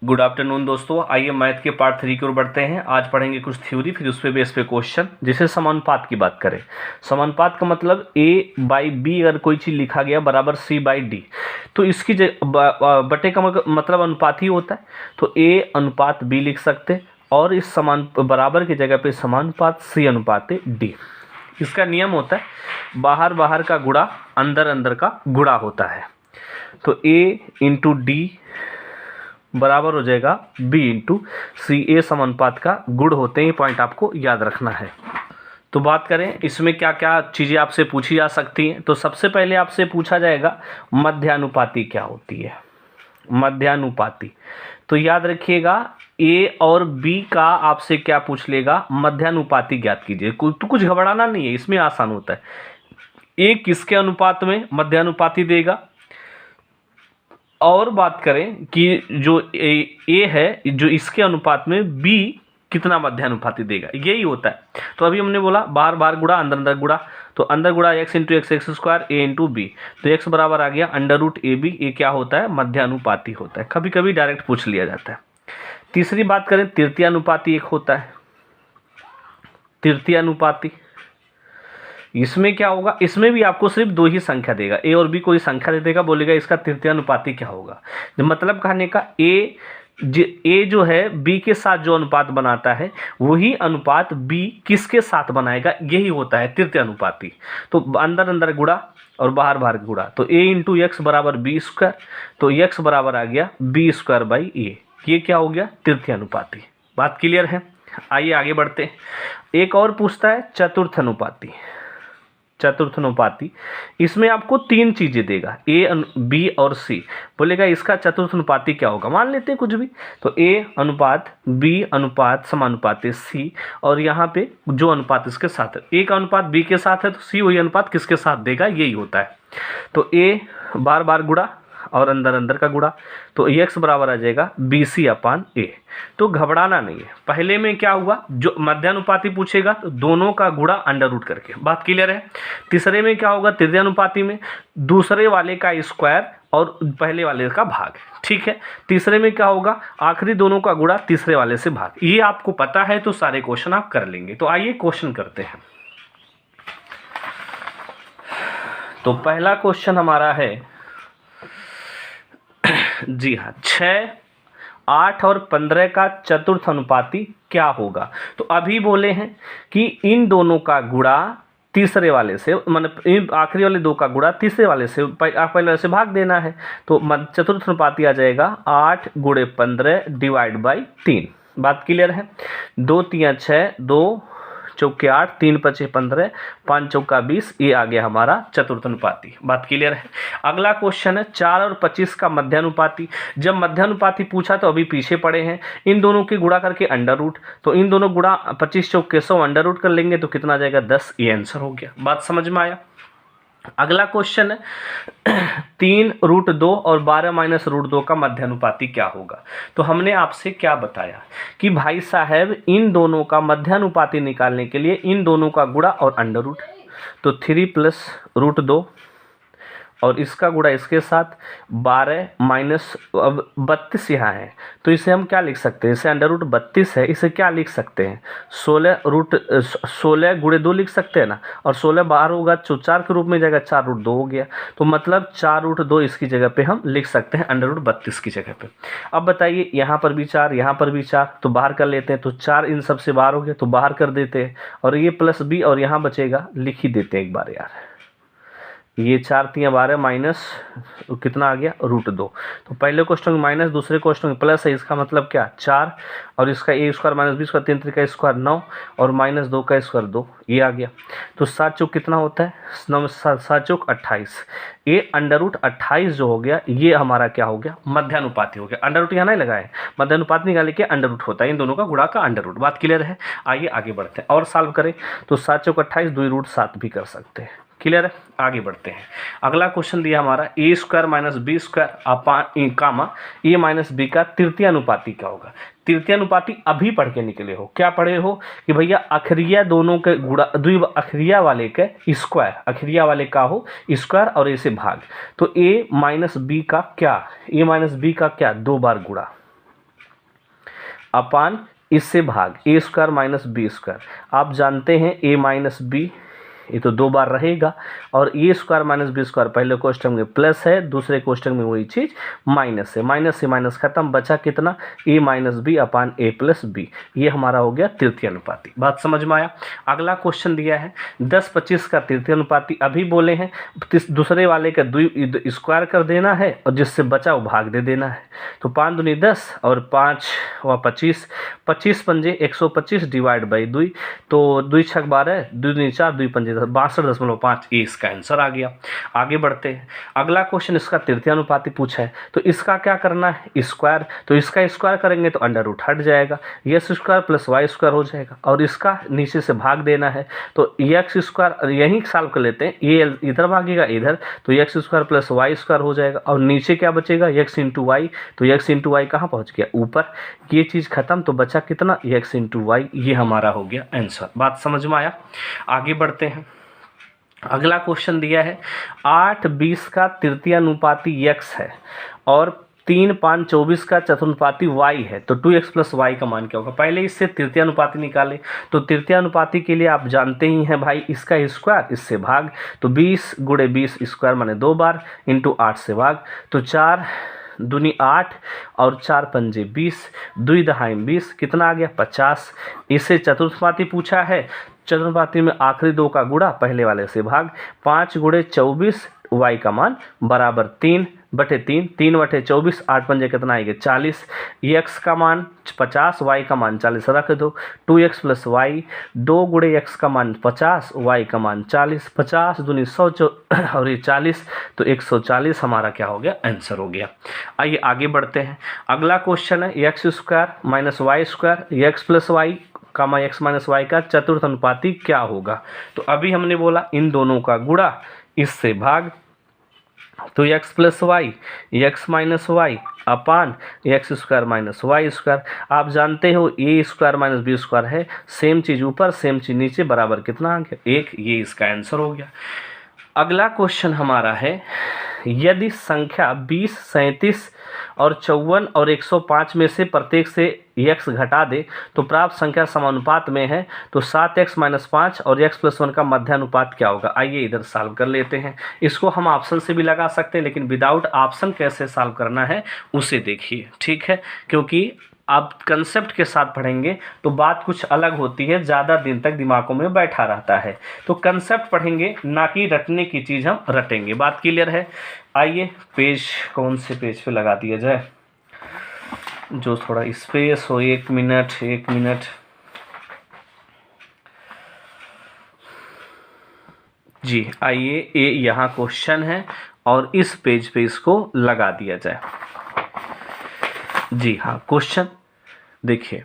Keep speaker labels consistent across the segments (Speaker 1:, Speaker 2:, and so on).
Speaker 1: Good afternoon दोस्तों, आइए math के पार्ट 3 की ओर बढ़ते हैं। आज पढ़ेंगे कुछ थ्योरी, फिर उस पे बेस पे क्वेश्चन। जैसे समानुपात की बात करें, समानुपात का मतलब A/B अगर कोई चीज़ लिखा गया बराबर C/D, तो इसकी बटे का मतलब अनुपात ही होता है। तो A/B लिख सकते, और इस समान बराबर की जगह पे समानुपात C/D। इसका नियम होता है बाहर बाहर का गुणा अंदर अंदर का गुणा होता है। तो A/D बराबर हो जाएगा B/C। A समानुपात का गुण होते हैं, ये पॉइंट आपको याद रखना है। तो बात करें इसमें क्या क्या चीज़ें आपसे पूछी जा सकती हैं। तो सबसे पहले आपसे पूछा जाएगा मध्यानुपाती क्या होती है। मध्यानुपाती तो याद रखिएगा A और B का आपसे क्या पूछ लेगा, मध्यानुपाती ज्ञात कीजिए। तो कुछ घबराना नहीं है, इसमें आसान होता है। A किसके अनुपात में मध्यानुपाती देगा, और बात करें कि जो ए है जो इसके अनुपात में B कितना मध्यानुपाती देगा, यही होता है। तो अभी हमने बोला बाहर बाहर गुणा अंदर अंदर गुणा, तो अंदर गुणा x into x x square A into B, तो x बराबर आ गया √AB। ये क्या होता है, मध्यानुपाती होता है। कभी कभी डायरेक्ट पूछ लिया जाता है। तीसरी बात करें तृतीयानुपाती एक होता है। तृतीयानुपाती इसमें क्या होगा, इसमें भी आपको सिर्फ दो ही संख्या देगा, A और B कोई संख्या दे देगा, बोलेगा इसका तृतीयानुपाती क्या होगा। मतलब कहने का A जो है B के साथ जो अनुपात बनाता है वही अनुपात B किसके साथ बनाएगा, यही होता है तृतीयानुपाती। तो अंदर अंदर गुणा और बाहर बाहर गुणा, तो A इंटू एक्स बराबर B स्क्वायर, तो x बराबर आ गया B²/A। ये क्या हो गया, तृतीयानुपाती। बात क्लियर है। आइए आगे बढ़ते हैं। एक और पूछता है चतुर्थ अनुपाती। चतुर्थ अनुपाती इसमें आपको तीन चीजें देगा, A, B और C। बोलेगा इसका चतुर्थ अनुपाती क्या होगा, मान लेते हैं कुछ भी। तो A/B अनुपात समानुपाती C, और यहाँ पे जो अनुपात इसके साथ है, A का अनुपात B के साथ है तो C वही अनुपात किसके साथ देगा, यही होता है। तो A बार बार गुणा और अंदर अंदर का गुणा, तो x बराबर आ जाएगा BC/A। तो घबराना नहीं है। पहले में क्या हुआ, जो मध्यानुपाती पूछेगा तो दोनों का गुणा अंडर रूट करके, बात क्लियर है। तीसरे में क्या होगा, तृतीयानुपाती में दूसरे वाले का स्क्वायर और पहले वाले का भाग, ठीक है। तीसरे में क्या होगा, आखिरी दोनों का गुणा तीसरे वाले से भाग। ये आपको पता है तो सारे क्वेश्चन आप कर लेंगे। तो आइए क्वेश्चन करते हैं। तो पहला क्वेश्चन हमारा है, जी हाँ, 6, 8 और 15 का चतुर्थ अनुपाती क्या होगा। तो अभी बोले हैं कि इन दोनों का गुणा तीसरे वाले से, मतलब आखिरी वाले दो का गुणा तीसरे वाले से पहले वाले से भाग देना है। तो चतुर्थ अनुपाती आ जाएगा 8 × 15/3। बात क्लियर है। 2 × 3 = 6, 2 × 4 = 8, 3 × 5 = 15, 5 × 4 = 20। ये आ गया हमारा चतुर्थ अनुपाती। बात क्लियर है। अगला क्वेश्चन है 4 और 25 का मध्यानुपाती। जब मध्यानुपाती पूछा तो अभी पीछे पड़े हैं, इन दोनों की गुणा करके अंडर रूट, तो इन दोनों गुणा 25 × 4 = 100 अंडर रूट कर लेंगे तो कितना आ जाएगा, 10। ये आंसर हो गया। बात समझ में आया। अगला क्वेश्चन है 3√2 और 12 - √2 का मध्यानुपाती क्या होगा। तो हमने आपसे क्या बताया कि भाई साहब इन दोनों का मध्यानुपाती निकालने के लिए इन दोनों का गुणा और अंडर रूट, तो 3 + √2 और इसका गुणा इसके साथ 12 - 32 यहाँ है, तो इसे हम क्या लिख सकते हैं, इसे अंडर रूट 32 है, इसे क्या लिख सकते हैं, 16 × 2 लिख सकते हैं ना। और 16 बाहर होगा तो 4 के रूप में जाएगा, 4√2 हो गया। तो मतलब 4√2 इसकी जगह पे हम लिख सकते हैं अंडर रूट 32 की जगह पे। अब बताइए यहाँ पर भी 4, यहाँ पर भी 4, तो बाहर कर लेते हैं। तो 4 इन सब से बाहर हो गया तो बाहर कर देते हैं, और ये +B और यहाँ बचेगा, लिख ही देते हैं एक बार यार। ये 4 × 3 = 12 माइनस कितना आ गया, √2। तो पहले क्वेश्चन में माइनस, दूसरे क्वेश्चन में प्लस है, इसका मतलब क्या 4, और इसका A² - B², 3 × 3 = 2 9, और -2 का स्क्वायर 2, ये आ गया। तो 7 × 4 कितना होता है, 9 7 × 4 = 28। ये अंडर रूट 28 जो हो गया, ये हमारा क्या हो गया, मध्यानुपाती हो गया। अंडर रूट यहाँ नहीं लगाए, मध्यानुपात निकाले के अंडर रूट होता है, इन दोनों का गुणा का अंडर रूट। बात क्लियर है। आइए आगे बढ़ते हैं और सॉल्व करें। तो 7 × 4 = 28, 2 √7 भी कर सकते हैं। क्लियर है। आगे बढ़ते हैं। अगला क्वेश्चन दिया हमारा A² - B² comma A - B का तृतीयानुपाती क्या होगा। तृतीयानुपाती अभी पढ़ के निकले हो, क्या पढ़े हो कि भैया अखरिया दोनों के गुणा, द्वि अखरिया वाले के स्क्वायर, अखरिया वाले का हो स्क्वायर और A से भाग। तो A - B का क्या, A - B का क्या, 2 बार गुणा, अपान इससे भाग ए स्क्वायर माइनस बी स्क्वायर। आप जानते हैं ए माइनस बी ये तो 2 बार रहेगा, और ए स्क्वायर माइनस बी स्क्वायर पहले क्वेश्चन में प्लस है, दूसरे क्वेश्चन में वही चीज़ माइनस है। माइनस से माइनस खत्म, बचा कितना ए माइनस बी अपान ए प्लस बी। ये हमारा हो गया तृतीय अनुपाती। बात समझ में आया। अगला क्वेश्चन दिया है 10-25 का तृतीय अनुपाती। अभी बोले हैं दूसरे वाले का स्क्वायर कर देना है और जिससे बचा वो भाग दे देना है। तो 5 दूनी 10 और 5 व 25, 25 पंजे 125 डिवाइड बाई 2, तो 2 छक 12, 2 दूनी 4, 2 पंजे 62.5। ये इसका आंसर आ गया। आगे बढ़ते हैं। अगला क्वेश्चन इसका तृतीय अनुपाती पूछा है, तो इसका क्या करना है स्क्वायर। तो इसका स्क्वायर करेंगे तो अंडर रूट हट जाएगा, x square plus y square हो जाएगा, और इसका नीचे से भाग देना है। तो एक्स स्क्वायर यहीं सॉल्व कर लेते हैं, ये इधर भागेगा इधर, तो x square plus y square हो जाएगा, और नीचे क्या बचेगा एक्स इंटू वाई। तो एक्स इंटू वाई कहाँ पहुँच गया ऊपर, ये चीज़ खत्म, तो बचा कितना एक्स इंटू वाई। ये हमारा हो गया आंसर। बात समझ में आया। आगे बढ़ते हैं। अगला क्वेश्चन दिया है 8-20 का तृतीय अनुपाती x है और 3-5-24 का चतुर्थानुपाती y है, तो 2x प्लस वाई का मान क्या होगा। पहले इससे तृतीय अनुपाती निकाले। तो तृतीय अनुपाती के लिए आप जानते ही हैं भाई, इसका स्क्वायर इससे भाग, तो 20 गुणे 20 स्क्वायर माने 2 बार इंटू 8 से भाग, तो 4 दूनी 8 और 4 पंजे 20, 2 दहाई 20, कितना आ गया 50। इससे चतुर्थानुपाती पूछा है। चतुर्थानुपाती में आखिरी 2 का गुणा पहले वाले से भाग, 5 गुणे 24 y का मान बराबर 3/3, 3/24, 8 पंजे कितना आएगा 40। x का मान 50, y का मान 40 रख दो। 2x प्लस वाई, 2 गुणे x का मान 50, y का मान 40, 50 दूनी 100 और ये 40, तो 140 हमारा क्या हो गया आंसर हो गया। आइए आगे बढ़ते हैं। अगला क्वेश्चन है x square minus y square x plus y comma x minus y का चतुर्थ अनुपाती क्या होगा। तो अभी हमने बोला इन दोनों का गुणा इससे भाग, तो x plus y x minus y अपान x square minus y square. आप जानते हो a square minus b square है, सेम चीज़ ऊपर सेम चीज़ नीचे, बराबर कितना आ गया 1। ये इसका आंसर हो गया। अगला क्वेश्चन हमारा है यदि संख्या 20, 37 और 54 और 105 में से प्रत्येक से x घटा दे तो प्राप्त संख्या समानुपात में है, तो 7x माइनस 5 और x प्लस 1 का मध्यानुपात क्या होगा। आइए इधर सॉल्व कर लेते हैं। इसको हम ऑप्शन से भी लगा सकते हैं, लेकिन विदाउट ऑप्शन कैसे सॉल्व करना है उसे देखिए, ठीक है। क्योंकि आप कंसेप्ट के साथ पढ़ेंगे तो बात कुछ अलग होती है, ज़्यादा दिन तक दिमागों में बैठा रहता है। तो कंसेप्ट पढ़ेंगे, ना कि रटने की चीज़ हम रटेंगे। बात क्लियर है। आइए पेज कौन से पेज पे लगा दिया जाए जो थोड़ा स्पेस हो। 1 मिनट जी। आइए ये यहाँ क्वेश्चन है और इस पेज पे इसको लगा दिया जाए। जी हाँ, क्वेश्चन देखिए,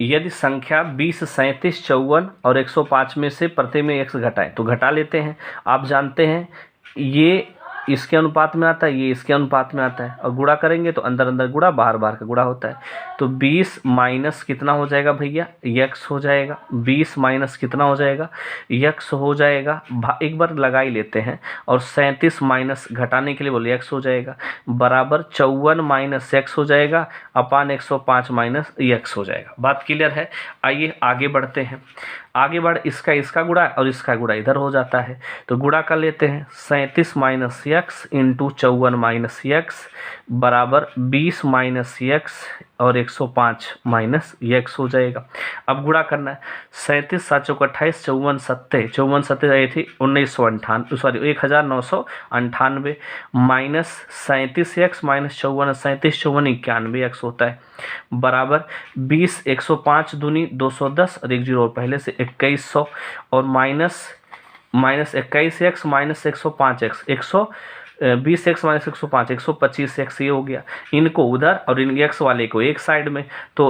Speaker 1: यदि संख्या 20, 37, 54 और 105 में से प्रत्येक में x घटाए, तो घटा लेते हैं। आप जानते हैं ये इसके अनुपात में आता है, ये इसके अनुपात में आता है, और गुणा करेंगे तो अंदर अंदर गुणा, बाहर बाहर का गुणा होता है। तो 20 माइनस कितना हो जाएगा भैया x हो जाएगा, 20 माइनस कितना हो जाएगा x हो जाएगा, एक बार लगा ही लेते हैं, और 37 माइनस घटाने के लिए बोले x हो जाएगा, बराबर 54 माइनस x हो जाएगा अपान 105 माइनस x हो जाएगा। बात क्लियर है। आइए आगे बढ़ते हैं। आगे बढ़ इसका गुणा और इसका गुणा इधर हो जाता है, तो गुणा कर लेते हैं। 37 minus x into 54 minus x बराबर 20 माइनस एक्स और 105 माइनस एक्स हो जाएगा। अब गुणा करना है। 37 7 चौक 28, 54 सत्ते 54 सत्ते आई थी 1998 sorry 1998 minus 37 x minus 54 37 54 91 x होता है, बराबर 20 105 दूनी 210 और 1 जीरो पहले से 2100 और minus 21 x minus 105 x 120 x minus 105 125 x ये हो गया। इनको उधर और इन एक्स वाले को एक साइड में, तो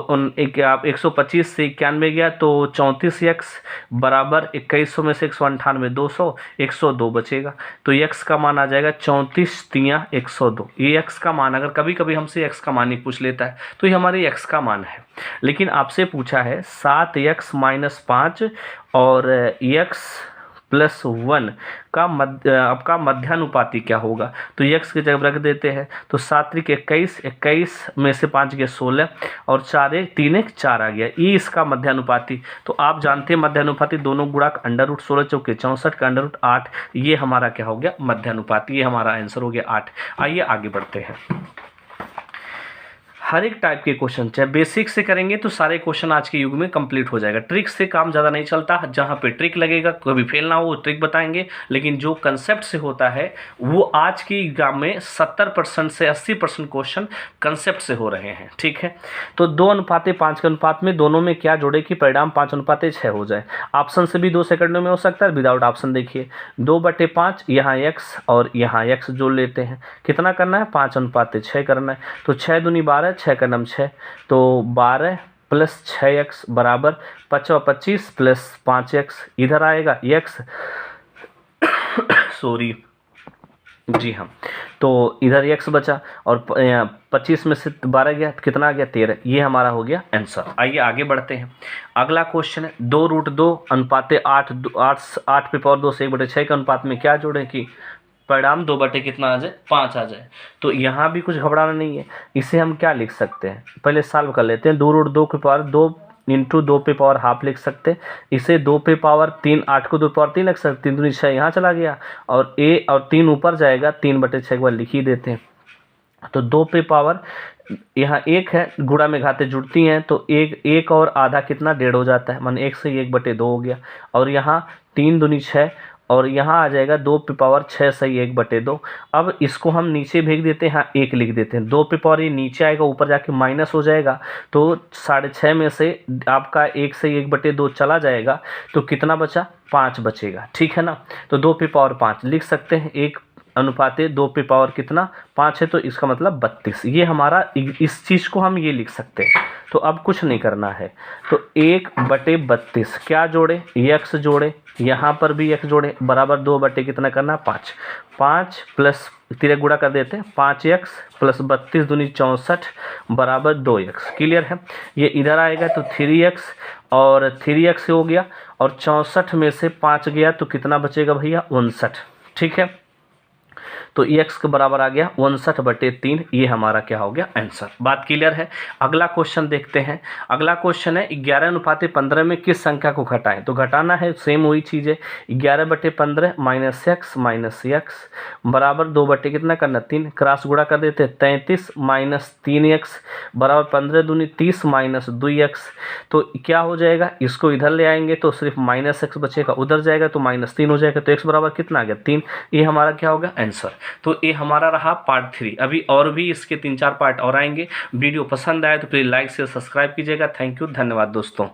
Speaker 1: आप 125 से 91 गया तो 34 एक्स बराबर 2100 में से 198 200 102 बचेगा। तो एक्स का मान आ जाएगा 34 तियाँ 102। ये एक्स का मान, अगर कभी कभी हमसे एक्स का मान ही पूछ लेता है तो ये हमारे एक्स का मान है। लेकिन आपसे पूछा है 7x माइनस 5 और x प्लस 1 का आपका मध्यानुपाती क्या होगा? तो x की जगह रख देते हैं, तो 7 त्रिक 21, 21 में से 5 गए 16 और 4 1 3 1 4 आ गया, ये इसका मध्यानुपाती। तो आप जानते हैं मध्यानुपाती दोनों गुणा अंडर रूट 16 चौके 64 का अंडर रूट 8, ये हमारा क्या हो गया? मध्यानुपाती। ये हमारा आंसर हो गया 8। आइए आगे बढ़ते हैं। हर एक टाइप के क्वेश्चन चाहे बेसिक से करेंगे तो सारे क्वेश्चन आज के युग में कंप्लीट हो जाएगा। ट्रिक से काम ज़्यादा नहीं चलता, जहाँ पे ट्रिक लगेगा कभी फेल ना हो वो ट्रिक बताएंगे, लेकिन जो कंसेप्ट से होता है वो आज की एग्जाम में 70% से 80% क्वेश्चन कंसेप्ट से हो रहे हैं। ठीक है, तो 2:5 के अनुपात में दोनों में क्या जोड़े कि परिणाम 5:6 हो जाए। ऑप्शन से भी 2 सेकंडों में हो सकता है, विदाउट ऑप्शन देखिए 2/5, यहाँ x और यहाँ x जोड़ लेते हैं, कितना करना है? 5:6 करना है। तो 6 दूनी 12, 6 का नाम 6, तो 12 प्लस 6x बराबर 25 प्लस 5x, इधर आएगा x सॉरी जी हाँ, तो इधर x बचा और 25 में से 12 गया तो कितना आ गया? 13। ये हमारा हो गया आंसर। आइए आगे बढ़ते हैं। अगला क्वेश्चन है 2√2 अनुपाते 8 पे पावर 2 से 1/6 के अनुपात में क्या जोड़ें कि परिणाम 2 कितना आ जाए? 5 आ जाए। तो यहाँ भी कुछ घबराना नहीं है, इसे हम क्या लिख सकते हैं? पहले सॉल्व कर लेते हैं। 2√2 के पावर 2 इंटू 2 पे पावर हाफ लिख सकते हैं, इसे 2 पे पावर 3, 8 को 2 पे पावर 3 लिख सकते, 3 दूनी 6 यहाँ चला गया और a और 3 ऊपर जाएगा, 3/6 के बाद लिख ही देते हैं। तो 2 पे पावर यहाँ 1 है, गुणा में घातें जुड़ती हैं तो एक और आधा कितना? 1.5 हो जाता है, मान 1 से 1/2 हो गया। और यहाँ 3 दूनी 6 और यहाँ आ जाएगा 2 पे पावर 6 सही 1/2। अब इसको हम नीचे भेज देते हैं, 1 लिख देते हैं। 2 पे पावर ये नीचे आएगा, ऊपर जाके माइनस हो जाएगा, तो 6.5 में से आपका 1 से 1/2 चला जाएगा, तो कितना बचा? 5 बचेगा। ठीक है ना, तो 2 पे पावर 5 लिख सकते हैं, 1 अनुपाते 2 पे पावर कितना? 5 है, तो इसका मतलब 32। ये हमारा, इस चीज़ को हम ये लिख सकते हैं। तो अब कुछ नहीं करना है, तो 1/32 क्या जोड़े? x जोड़े, यहाँ पर भी x जोड़े, बराबर 2 कितना करना? 5। 5 प्लस 3 गुणा कर देते हैं, 5x प्लस 32 दूनी 64 बराबर 2x। क्लियर है? ये इधर आएगा तो 3x और 3x हो गया और 64 में से 5 गया तो कितना बचेगा भैया? 59। ठीक है, तो x के बराबर आ गया 59/3। ये हमारा क्या हो गया? आंसर। बात क्लियर है? अगला क्वेश्चन देखते हैं। अगला क्वेश्चन है 11:15 में किस संख्या को घटाएं? तो घटाना है, सेम वही चीज़ है, 11/15 माइनस x बराबर 2 कितना करना? 3, क्रॉस गुणा कर देते हैं, 33 माइनस 3x बराबर 15 दूनी 30 माइनस 2x। तो क्या हो जाएगा? इसको इधर ले आएंगे तो सिर्फ माइनस x बचेगा, उधर जाएगा तो -3 हो जाएगा, तो x बराबर कितना आ गया? 3। ये हमारा क्या होगा? आंसर। तो ये हमारा रहा पार्ट 3। अभी और भी इसके 3-4 पार्ट और आएंगे। वीडियो पसंद आए तो प्लीज़ लाइक से सब्सक्राइब कीजिएगा। थैंक यू, धन्यवाद दोस्तों।